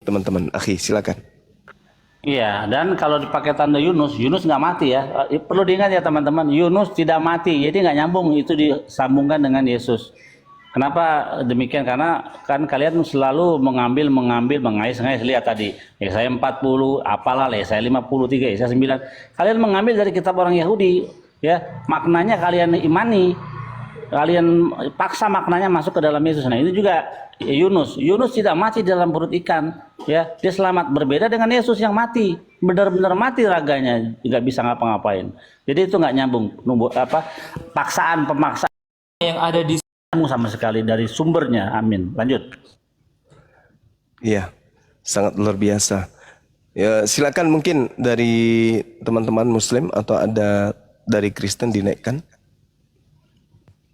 teman-teman. Akhi, silakan. Iya, dan kalau dipakai tanda Yunus, Yunus nggak mati ya. Perlu diingat ya teman-teman, Yunus tidak mati, jadi nggak nyambung itu disambungkan dengan Yesus. Kenapa demikian? Karena kan kalian selalu mengais-ngais, lihat tadi. Yesaya 40, apalah Yesaya 53, Yesaya 9. Kalian mengambil dari kitab orang Yahudi, ya. Maknanya kalian imani, kalian paksa maknanya masuk ke dalam Yesus. Nah, ini juga Yunus tidak mati dalam perut ikan, ya. Dia selamat, berbeda dengan Yesus yang mati, benar-benar mati raganya, nggak bisa ngapa-ngapain. Jadi itu nggak nyambung, pemaksaan yang ada di sama sekali dari sumbernya. Amin. Lanjut. Iya, sangat luar biasa. Ya, silakan mungkin dari teman-teman Muslim atau ada dari Kristen dinaikkan.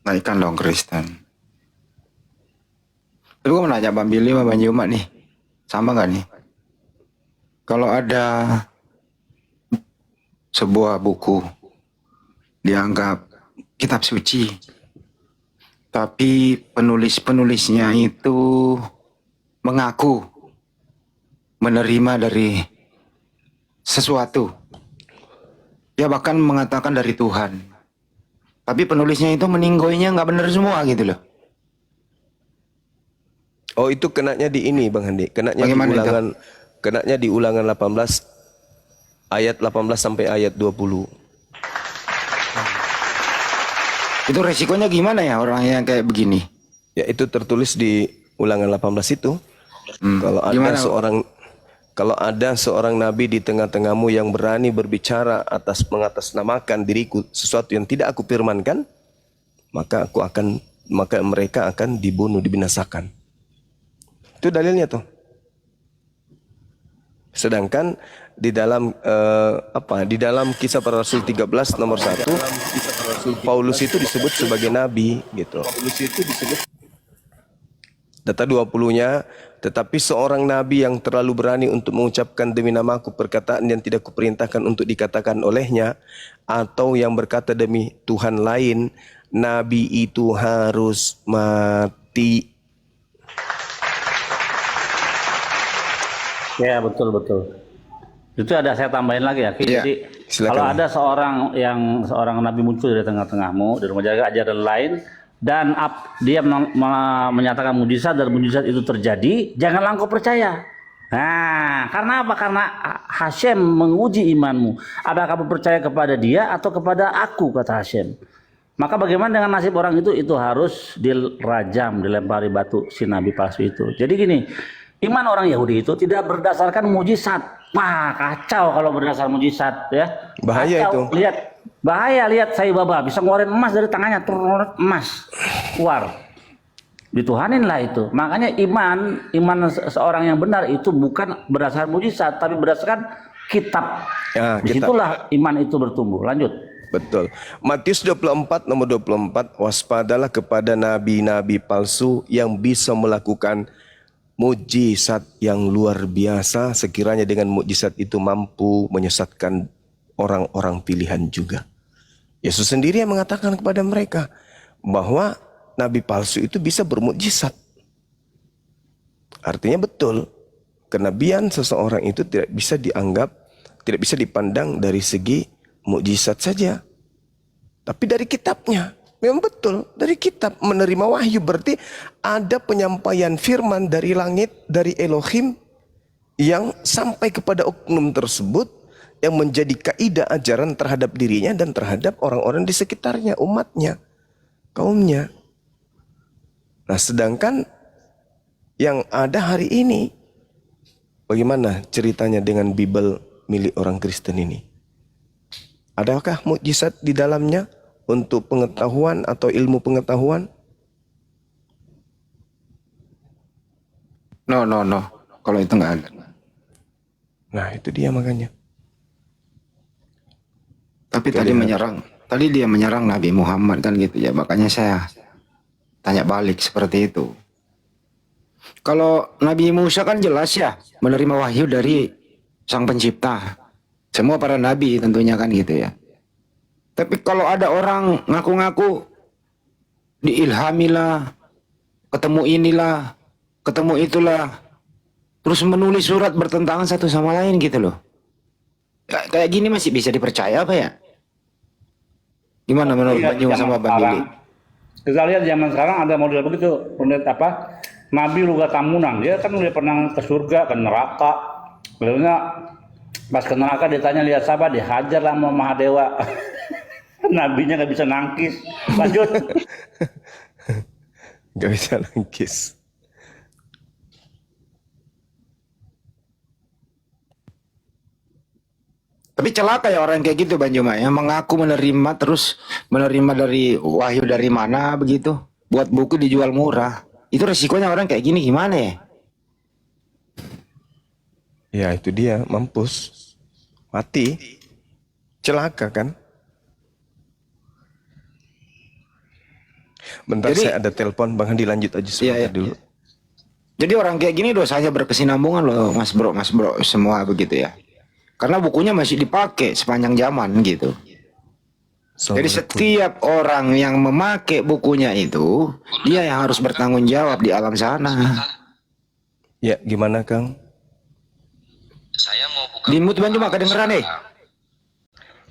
Naikkan dong Kristen. Tapi gue mau nanya Bang Billy sama Bang Juma nih, sama nggak nih? Kalau ada sebuah buku dianggap kitab suci, tapi penulis-penulisnya itu mengaku menerima dari sesuatu, ya bahkan mengatakan dari Tuhan, tapi penulisnya itu meninggoinya nggak benar semua gitu loh. Oh, itu kenanya di ini Bang Handi, kenanya di Bagaimana itu? ulangan, kenanya di ulangan 18 ayat 18 sampai ayat 20. Itu resikonya gimana ya orang yang kayak begini? Ya, itu tertulis di ulangan 18 itu. Gimana? Kalau ada seorang nabi di tengah-tengahmu yang berani berbicara mengatasnamakan diriku sesuatu yang tidak aku firmankan, maka mereka akan dibunuh, dibinasakan. Itu dalilnya tuh. Sedangkan di dalam di dalam Kisah Para Rasul 13 nomor 1, Paulus itu disebut sebagai nabi gitu. Data 20-nya, tetapi seorang nabi yang terlalu berani untuk mengucapkan demi namaku perkataan yang tidak kuperintahkan untuk dikatakan olehnya, atau yang berkata demi Tuhan lain, nabi itu harus mati. Ya, betul. Itu ada saya tambahin lagi ya. Iya, Jadi silakan. kalau ada seorang nabi muncul dari tengah-tengahmu, dari menjaga ajaran lain, dan dia menyatakan mujizat dan mujizat itu terjadi, janganlah engkau percaya. Nah, karena apa? Karena Hashem menguji imanmu. Apakah kamu percaya kepada dia atau kepada aku, kata Hashem. Maka bagaimana dengan nasib orang itu? Itu harus dirajam, dilempari batu si nabi palsu itu. Jadi gini, iman orang Yahudi itu tidak berdasarkan mujizat. Wah, kacau kalau berdasar mujizat ya. Bahaya kacau. itu. Lihat Sai Baba bisa ngeluarin emas dari tangannya, emas keluar. Dituhanin lah itu. Makanya iman seorang yang benar itu bukan berdasarkan mujizat, tapi berdasarkan kitab. Ya, Disitulah iman itu bertumbuh. Lanjut. Betul. Matius 24 nomor 24, waspadalah kepada nabi-nabi palsu yang bisa melakukan mujizat yang luar biasa, sekiranya dengan mujizat itu mampu menyesatkan orang-orang pilihan juga. Yesus sendiri yang mengatakan kepada mereka bahwa nabi palsu itu bisa bermujizat. Artinya betul, kenabian seseorang itu tidak bisa dipandang dari segi mukjizat saja, tapi dari kitabnya. Memang betul, dari kitab menerima wahyu berarti ada penyampaian firman dari langit, dari Elohim yang sampai kepada oknum tersebut, yang menjadi kaidah ajaran terhadap dirinya dan terhadap orang-orang di sekitarnya, umatnya, kaumnya. Nah, sedangkan yang ada hari ini, bagaimana ceritanya dengan Bible milik orang Kristen ini? Adakah mukjizat di dalamnya untuk pengetahuan atau ilmu pengetahuan? No. Kalau itu nggak ada. Nah, itu dia makanya. Tapi tadi dia menyerang Nabi Muhammad kan gitu ya. Makanya saya tanya balik seperti itu. Kalau Nabi Musa kan jelas ya menerima wahyu dari Sang Pencipta. Semua para nabi tentunya kan gitu ya. Tapi kalau ada orang ngaku-ngaku diilhamilah, ketemu inilah, ketemu itulah, terus menulis surat bertentangan satu sama lain gitu loh. Kayak gini masih bisa dipercaya apa ya? Gimana menurut Lihat Bang Juma zaman sama Bang sekarang, Billy? kita lihat zaman sekarang ada model begitu, pendeta apa? Nabi Luga Tamunan, dia kan udah pernah ke surga, ke neraka. Lalunya pas ke neraka ditanya lihat siapa, dihajar lah sama Mahadewa. Nabinya nggak bisa nangkis. Lanjut. Gak bisa nangkis. Tapi celaka ya orang kayak gitu Bang Juma ya, mengaku menerima terus menerima dari wahyu dari mana begitu, buat buku dijual murah. Itu resikonya orang kayak gini gimana ya? Ya itu dia, mampus. Mati. Celaka kan? Bentar Jadi- saya ada telepon, Bang Handi lanjut aja sebentar Iya, iya. dulu. Jadi orang kayak gini dosanya berkesinambungan loh Mas Bro semua begitu ya. Karena bukunya masih dipakai sepanjang zaman gitu. Jadi setiap orang yang memakai bukunya itu, dia yang harus bertanggung jawab di alam sana. Ya gimana Kang? Saya mau buka Di mute Bang Juma kedengeran nih.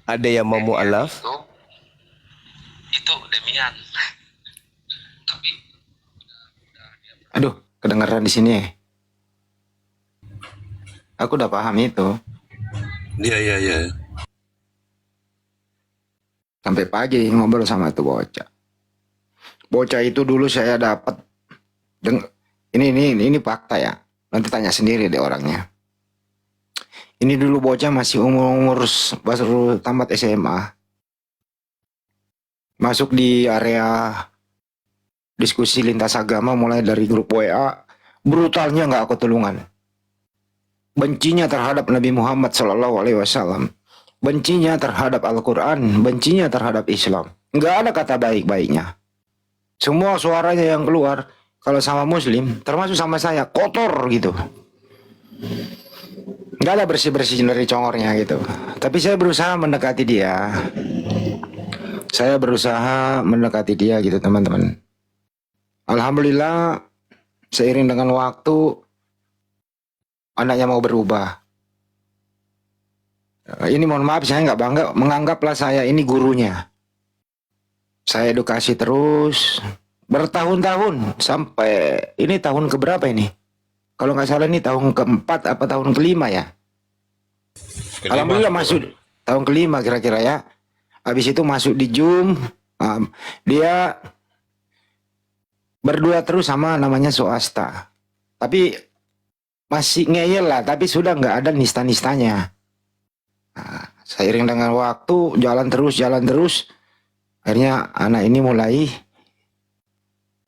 Ada yang mau mu'alaf? itu demian. Tapi Aduh, kedengeran di sini. Aku udah paham itu. iya. Sampai pagi ngobrol sama tuh bocah. Bocah itu dulu saya dapat ini fakta ya. Nanti tanya sendiri deh orangnya. Ini dulu bocah masih umur baru tamat SMA. Masuk di area diskusi lintas agama mulai dari grup WA. Brutalnya nggak aku tulungan. Bencinya terhadap Nabi Muhammad SAW. Bencinya terhadap Al-Quran, bencinya terhadap Islam. Nggak ada kata baik-baiknya. Semua suaranya yang keluar, kalau sama Muslim, termasuk sama saya, kotor gitu. Nggak ada bersih-bersih dari congornya gitu. Tapi saya berusaha mendekati dia. Saya berusaha mendekati dia gitu teman-teman. Alhamdulillah, seiring dengan waktu, anaknya mau berubah. Ini mohon maaf saya nggak bangga, menganggaplah saya ini gurunya. Saya edukasi terus bertahun-tahun sampai ini tahun keberapa ini? Kalau nggak salah ini tahun keempat apa tahun kelima ya? Alhamdulillah masuk tahun kelima kira-kira ya. Habis itu masuk di Zoom, dia berdua terus sama namanya swasta. Tapi masih ngeyel lah, tapi sudah nggak ada nista-nistanya. Nah, seiring dengan waktu jalan terus, akhirnya anak ini mulai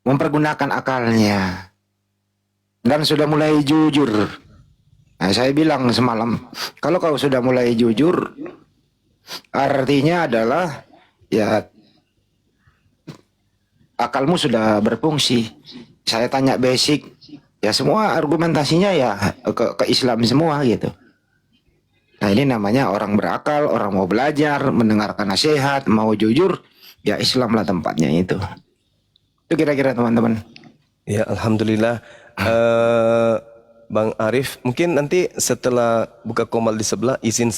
mempergunakan akalnya dan sudah mulai jujur. Nah, saya bilang semalam, kalau kau sudah mulai jujur, artinya adalah ya akalmu sudah berfungsi. Saya tanya basic, ya semua argumentasinya ya ke Islam semua gitu. Nah ini namanya orang berakal, orang mau belajar, mendengarkan nasihat, mau jujur, ya Islam lah tempatnya itu. Itu kira-kira teman-teman. Ya Alhamdulillah. Bang Arif, mungkin nanti setelah buka komal di sebelah izin